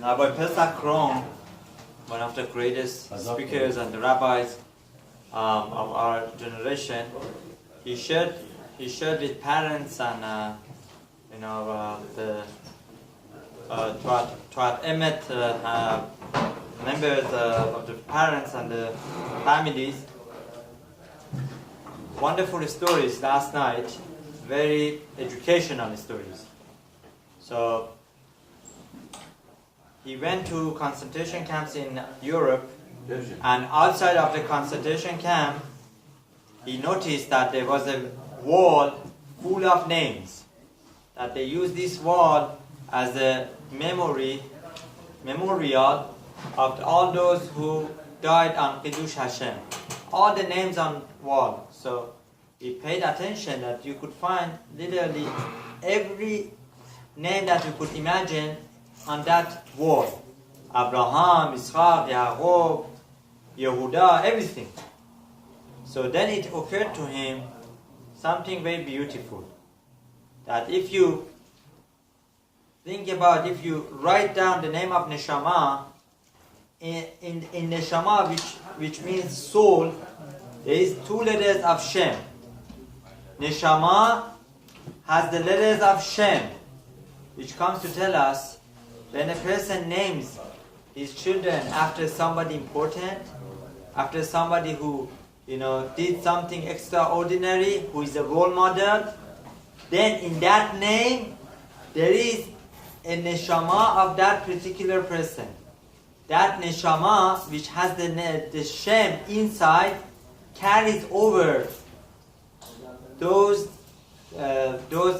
Rabbi Paysach Krohn, one of the greatest speakers and the rabbis of our generation, he shared with parents and members of the parents and the families wonderful stories last night, very educational stories. So he went to concentration camps in Europe, and outside of the concentration camp he noticed that there was a wall full of names, that they used this wall as a memorial of all those who died on Kiddush Hashem. All the names on wall. So he paid attention that you could find literally every name that you could imagine on that wall. Abraham, Yitzchak, Yaakov, Yehuda, everything. So then it occurred to him something very beautiful. That if you think about, if you write down the name of Neshama, in Neshama, which means soul, there is 2 letters of Shem. Neshama has the letters of Shem, which comes to tell us when a person names his children after somebody important, after somebody who did something extraordinary, who is a role model, then in that name there is a neshama of that particular person. That neshama, which has the Shem inside, carries over those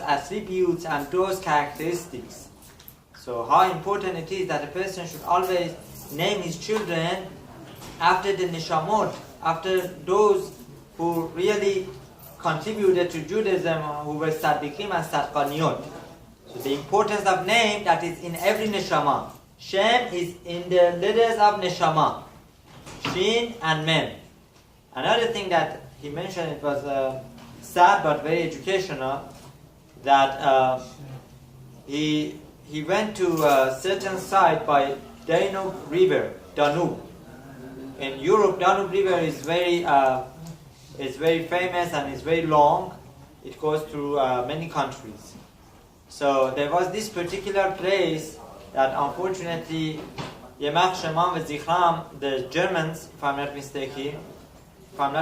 attributes and those characteristics. So how important it is that a person should always name his children after the neshamot, after those who really contributed to Judaism, who were tzaddikim and tzadkaniyot. So the importance of name that is in every neshama. Shem is in the letters of neshama, Shin and Mem. Another thing that he mentioned, it was sad but very educational, that he went to a certain site by Danube River, Danube. In Europe, Danube River is very famous and is very long. It goes through many countries. So there was this particular place that unfortunately, Yemach Shemam v'Zichram, the Germans, if I'm not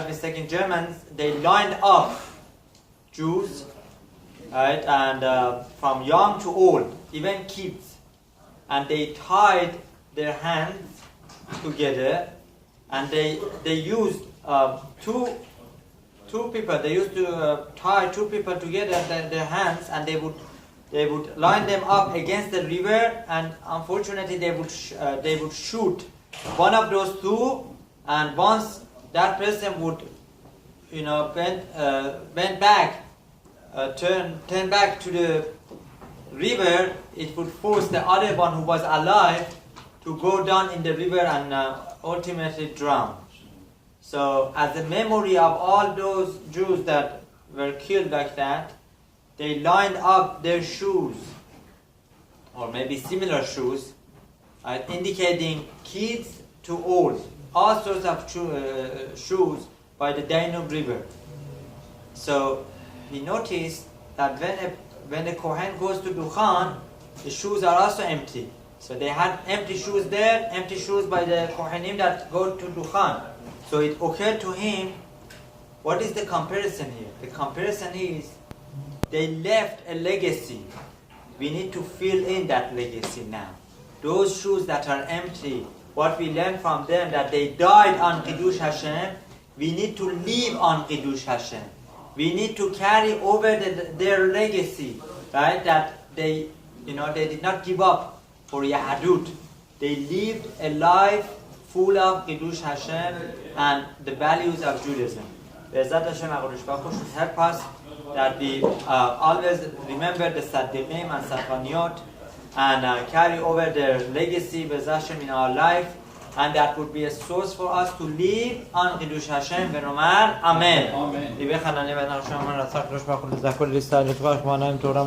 mistaken, Germans, they lined up Jews, right, and from young to old, even kids, and they tied their hands together, and they used two people. They used to tie 2 people together, their hands, and they would line them up against the river, and unfortunately they would shoot one of those 2, and once that person would bend back, turn back to the river, it would force the other one who was alive to go down in the river and ultimately drown. So as a memory of all those Jews that were killed like that, they lined up their shoes, or maybe similar shoes, indicating kids to old, all sorts of shoes by the Danube River. So he noticed that when the Kohen goes to Duchan, the shoes are also empty. So they had empty shoes there, empty shoes by the Kohanim that go to Duchan. So it occurred to him, what is the comparison here? The comparison is, they left a legacy. We need to fill in that legacy now. Those shoes that are empty, what we learned from them, that they died on Kiddush Hashem, we need to live on Kiddush Hashem. We need to carry over their legacy, right? That they did not give up for Yahadut. They lived a life full of Kiddush Hashem and the values of Judaism. Be'ezat Hashem HaKadosh Baruch Hu should help us that we always remember the tzaddikim and tzadkaniyot and carry over their legacy Be'ezat Hashem in our life, and that would be a source for us to live on Kiddush Hashem v'nomar Amen.